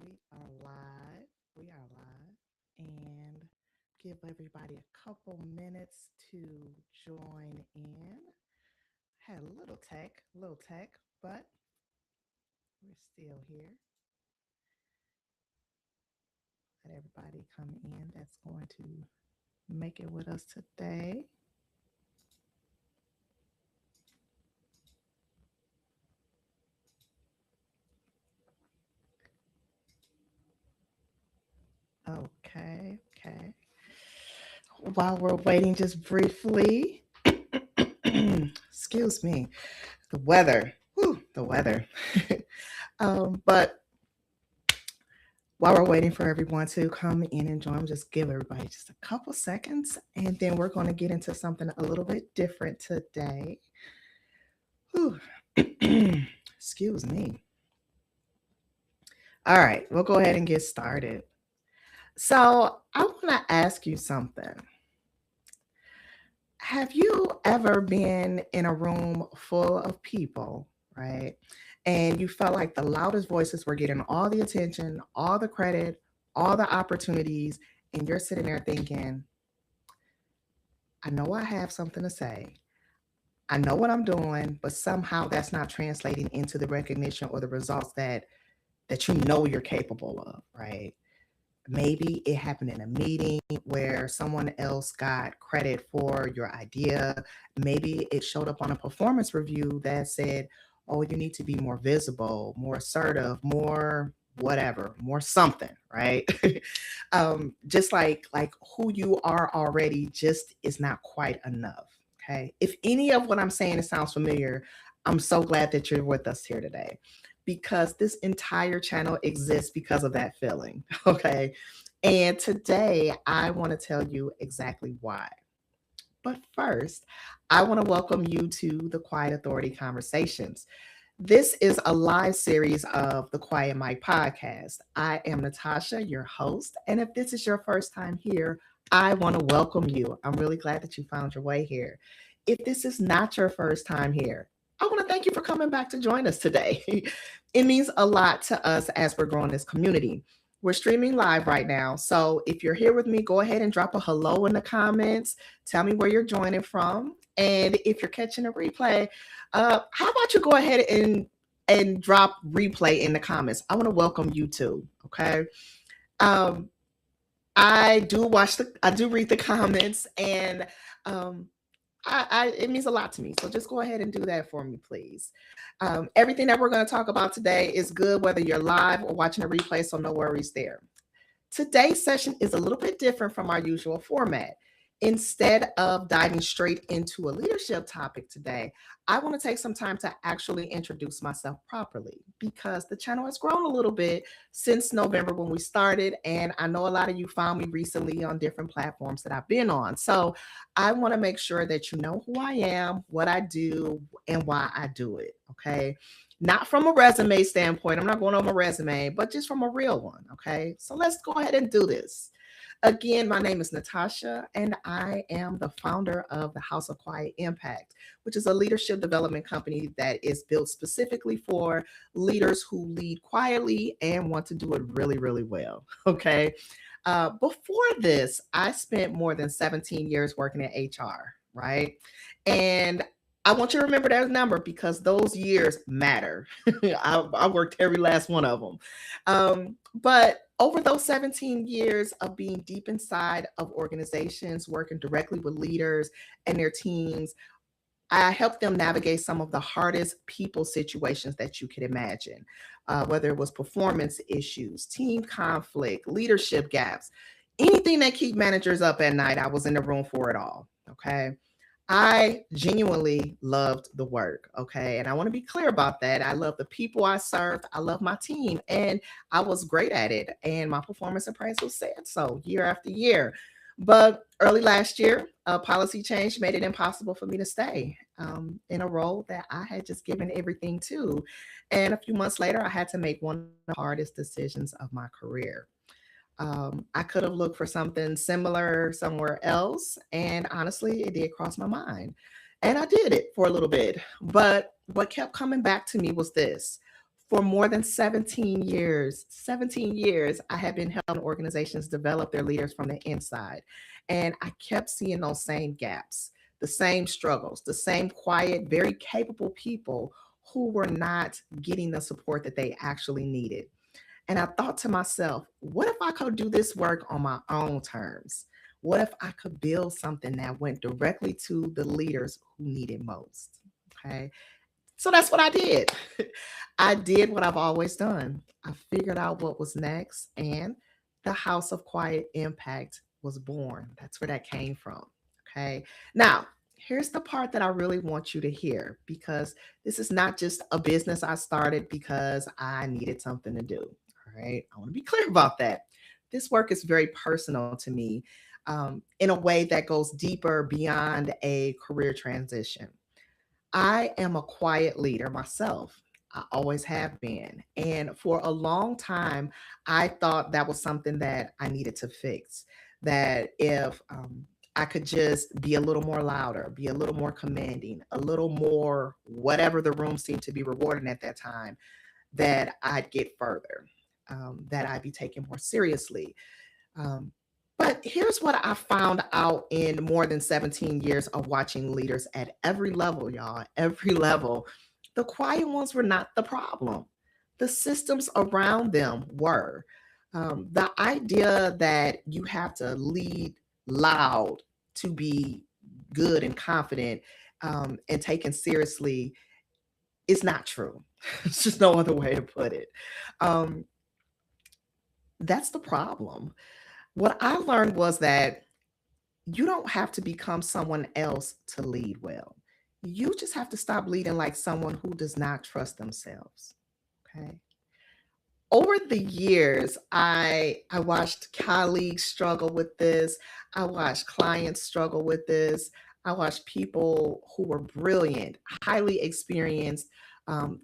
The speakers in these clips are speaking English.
We are live. We are live. And give everybody a couple minutes to join in. Had a little tech, but we're still here. Let everybody come in that's going to make it with us today. Okay, okay. While we're waiting, just briefly, excuse me, the weather. Whew, the weather. But while we're waiting for everyone to come in and join, just give everybody just a couple seconds, and then we're going to get into something a little bit different today. Whew. Excuse me. All right, we'll go ahead and get started. So, I want to ask you something. Have you ever been in a room full of people, right? And you felt like the loudest voices were getting all the attention, all the credit, all the opportunities, and you're sitting there thinking, I know I have something to say. I know what I'm doing, but somehow that's not translating into the recognition or the results that you know you're capable of, right? Maybe it happened in a meeting where someone else got credit for your idea. Maybe it showed up on a performance review that said, oh, you need to be more visible, more assertive, more whatever, more something, right? Just like who you are already just is not quite enough. Okay. If any of what I'm saying sounds familiar, I'm so glad that you're with us here today because this entire channel exists because of that feeling. Okay. And today I want to tell you exactly why. But first, I want to welcome you to the Quiet Authority Conversations. This is a live series of the Quiet Mic podcast. I am Natasha, your host. And if this is your first time here, I want to welcome you. I'm really glad that you found your way here. If this is not your first time here, I want to thank you for coming back to join us today. It means a lot to us as we're growing this community. We're streaming live right now. So if you're here with me, go ahead and drop a hello in the comments. Tell me where you're joining from. And if you're catching a replay, how about you go ahead and drop replay in the comments? I want to welcome you too. Okay. Um, I do read the comments, and um, it means a lot to me. So just go ahead and do that for me, please. Everything that we're going to talk about today is good, whether you're live or watching a replay. So no worries there. Today's session is a little bit different from our usual format. Instead of diving straight into a leadership topic today, I want to take some time to actually introduce myself properly because the channel has grown a little bit since November when we started. And I know a lot of you found me recently on different platforms that I've been on. So I want to make sure that you know who I am, what I do, and why I do it. Okay. Not from a resume standpoint. I'm not going on my resume, but just from a real one. Okay. So let's go ahead and do this. Again, my name is Natasha, and I am the founder of the House of Quiet Impact, which is a leadership development company that is built specifically for leaders who lead quietly and want to do it really, really well. Okay. Before this, I spent more than 17 years working in HR, right? And I want you to remember that number because those years matter. I worked every last one of them. But over those 17 years of being deep inside of organizations, working directly with leaders and their teams, I helped them navigate some of the hardest people situations that you could imagine, whether it was performance issues, team conflict, leadership gaps, anything that keep managers up at night. I was in the room for it all. Okay. I genuinely loved the work. Okay. And I want to be clear about that. I love the people I served. I love my team and I was great at it. And my performance appraisal said so year after year. But early last year, a policy change made it impossible for me to stay in a role that I had just given everything to. And a few months later, I had to make one of the hardest decisions of my career. I could have looked for something similar somewhere else. And honestly, it did cross my mind. And I did it for a little bit. But what kept coming back to me was this: For more than 17 years, I have been helping organizations develop their leaders from the inside. And I kept seeing those same gaps, the same struggles, the same quiet, very capable people who were not getting the support that they actually needed. And I thought to myself, what if I could do this work on my own terms? What if I could build something that went directly to the leaders who need it most? Okay. So that's what I did. I did what I've always done. I figured out what was next, and the House of Quiet Impact was born. That's where that came from. Okay. Now, here's the part that I really want you to hear, because this is not just a business I started because I needed something to do. All right. I want to be clear about that. This work is very personal to me, in a way that goes deeper beyond a career transition. I am a quiet leader myself. I always have been. And for a long time, I thought that was something that I needed to fix. That if I could just be a little more louder, be a little more commanding, a little more whatever the room seemed to be rewarding at that time, that I'd get further, that I'd be taken more seriously. Um, but here's what I found out in more than 17 years of watching leaders at every level, y'all, every level. The quiet ones were not the problem. The systems around them were. The idea that you have to lead loud to be good and confident, and taken seriously is not true. It's just no other way to put it. Um, that's the problem. What I learned was that you don't have to become someone else to lead well. You just have to stop leading like someone who does not trust themselves. Okay. Over the years, I watched colleagues struggle with this. I watched clients struggle with this. I watched people who were brilliant, highly experienced,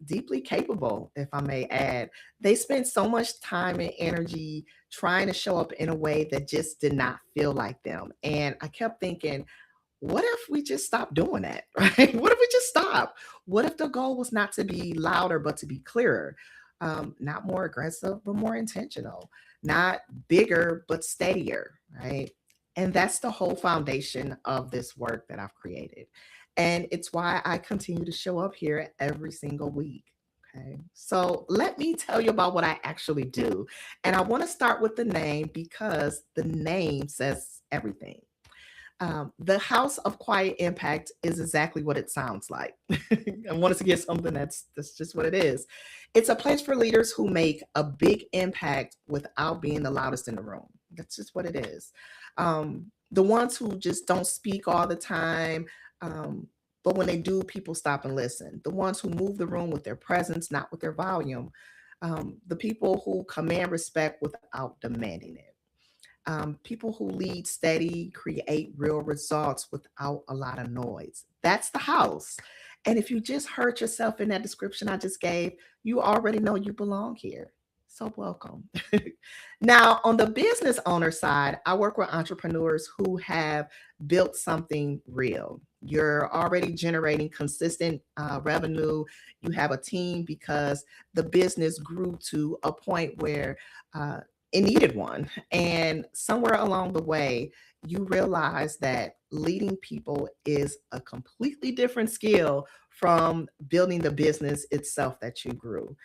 deeply capable, if I may add. They spent so much time and energy trying to show up in a way that just did not feel like them. And I kept thinking, what if we just stop doing that, right? What if we just stop? What if the goal was not to be louder, but to be clearer? Not more aggressive, but more intentional, not bigger, but steadier, right? And that's the whole foundation of this work that I've created. And it's why I continue to show up here every single week. Okay. So let me tell you about what I actually do. And I want to start with the name because the name says everything. The House of Quiet Impact is exactly what it sounds like. I wanted to get something that's just what it is. It's a place for leaders who make a big impact without being the loudest in the room. That's just what it is. The ones who just don't speak all the time, um, but when they do, people stop and listen. The ones who move the room with their presence, not with their volume. The people who command respect without demanding it. People who lead steady, create real results without a lot of noise. That's the house. And if you just heard yourself in that description I just gave, you already know you belong here. So welcome. Now, on the business owner side, I work with entrepreneurs who have built something real. You're already generating consistent revenue. You have a team because the business grew to a point where uh, it needed one. And somewhere along the way, you realize that leading people is a completely different skill from building the business itself that you grew.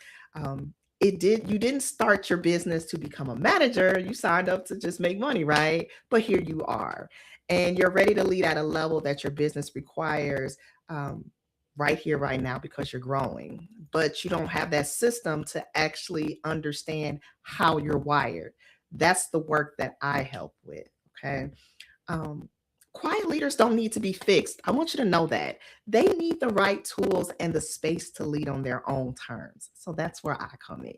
You didn't start your business to become a manager. You signed up to just make money, right? But here you are, and you're ready to lead at a level that your business requires. Right here, right now, because you're growing, but you don't have that system to actually understand how you're wired. That's the work that I help with. Okay. Um, Quiet leaders don't need to be fixed. I want you to know that they need the right tools and the space to lead on their own terms. So that's where I come in.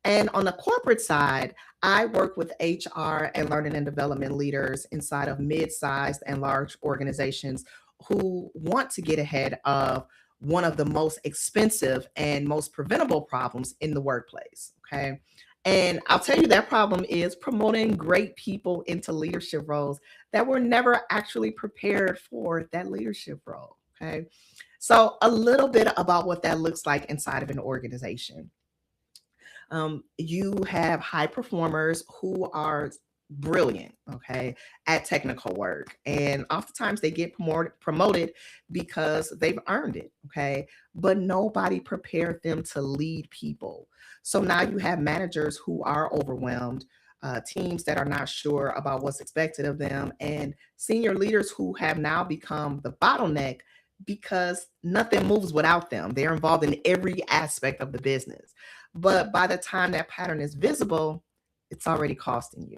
And on the corporate side, I work with HR and learning and development leaders inside of mid sized and large organizations who want to get ahead of one of the most expensive and most preventable problems in the workplace. Okay. And I'll tell you that problem is promoting great people into leadership roles that were never actually prepared for that leadership role. Okay. So, a little bit about what that looks like inside of an organization. You have high performers who are brilliant, okay, at technical work. And oftentimes they get promoted because they've earned it, okay, but nobody prepared them to lead people. So now you have managers who are overwhelmed, teams that are not sure about what's expected of them, and senior leaders who have now become the bottleneck because nothing moves without them. They're involved in every aspect of the business. But by the time that pattern is visible, it's already costing you.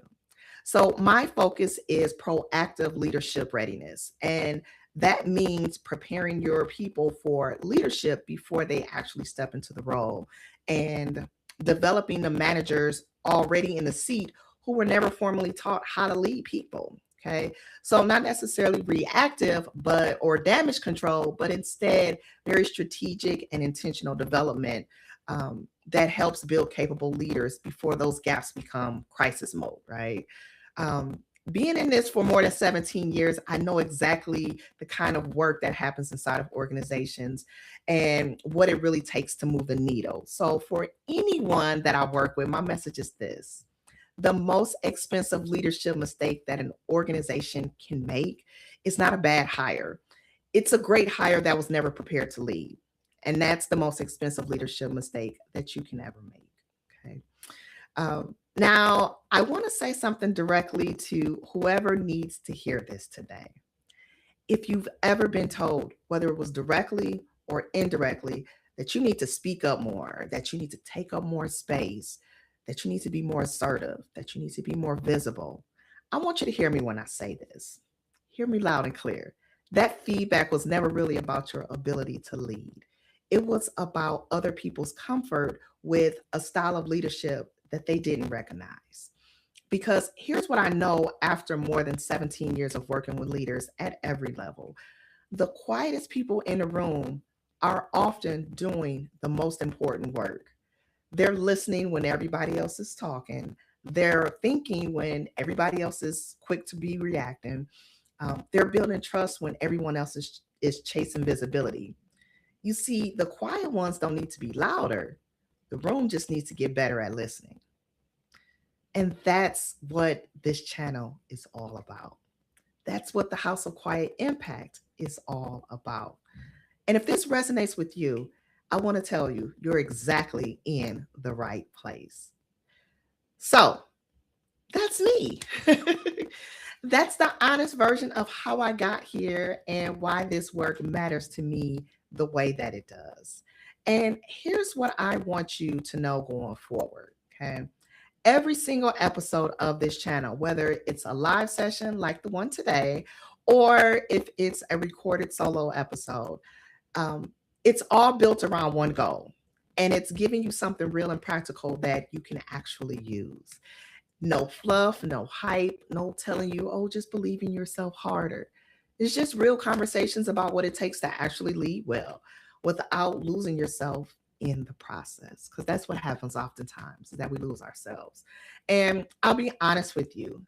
So, my focus is proactive leadership readiness. And that means preparing your people for leadership before they actually step into the role and developing the managers already in the seat who were never formally taught how to lead people. Okay. So, not necessarily reactive, but or damage control, but instead very strategic and intentional development that helps build capable leaders before those gaps become crisis mode, right? Um, Being in this for more than 17 years, I know exactly the kind of work that happens inside of organizations and what it really takes to move the needle. So, for anyone that I work with, my message is this: the most expensive leadership mistake that an organization can make is not a bad hire. It's a great hire that was never prepared to lead. And that's the most expensive leadership mistake that you can ever make. Okay. Now, I want to say something directly to whoever needs to hear this today. If you've ever been told, whether it was directly or indirectly, that you need to speak up more, that you need to take up more space, that you need to be more assertive, that you need to be more visible, I want you to hear me when I say this. Hear me loud and clear. That feedback was never really about your ability to lead. It was about other people's comfort with a style of leadership that they didn't recognize. Because here's what I know after more than 17 years of working with leaders at every level: the quietest people in the room are often doing the most important work. They're listening when everybody else is talking, they're thinking when everybody else is quick to be reacting, they're building trust when everyone else is chasing visibility. You see, the quiet ones don't need to be louder, the room just needs to get better at listening. And that's what this channel is all about. That's what the House of Quiet Impact is all about. And if this resonates with you, I want to tell you, you're exactly in the right place. So that's me. That's the honest version of how I got here and why this work matters to me the way that it does. And here's what I want you to know going forward. Okay. Every single episode of this channel, whether it's a live session like the one today, or if it's a recorded solo episode, um, it's all built around one goal. And it's giving you something real and practical that you can actually use. No fluff, no hype, no telling you, oh, just believe in yourself harder. It's just real conversations about what it takes to actually lead well without losing yourself in the process. Because that's what happens oftentimes, is that we lose ourselves. And I'll be honest with you,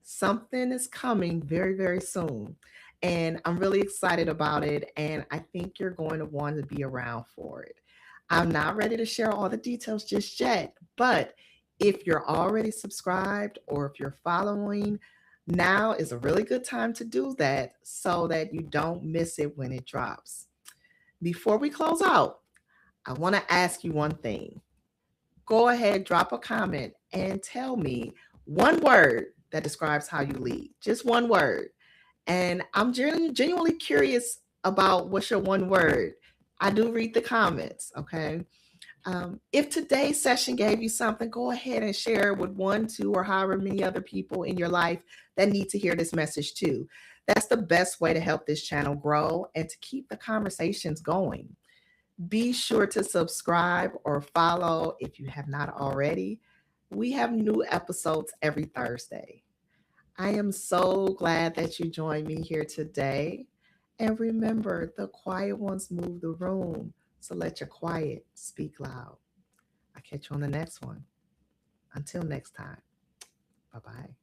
something is coming very, very soon. And I'm really excited about it. And I think you're going to want to be around for it. I'm not ready to share all the details just yet, but if you're already subscribed or if you're following, now is a really good time to do that so that you don't miss it when it drops. Before we close out, I want to ask you one thing. Go ahead, drop a comment and tell me one word that describes how you lead. Just one word. And I'm genuinely curious about what's your one word. I do read the comments, okay? If today's session gave you something, go ahead and share it with one, two, or however many other people in your life that need to hear this message too. That's the best way to help this channel grow and to keep the conversations going. Be sure to subscribe or follow if you have not already. We have new episodes every Thursday. I am so glad that you joined me here today. And remember, the quiet ones move the room. So let your quiet speak loud. I'll catch you on the next one. Until next time, bye bye.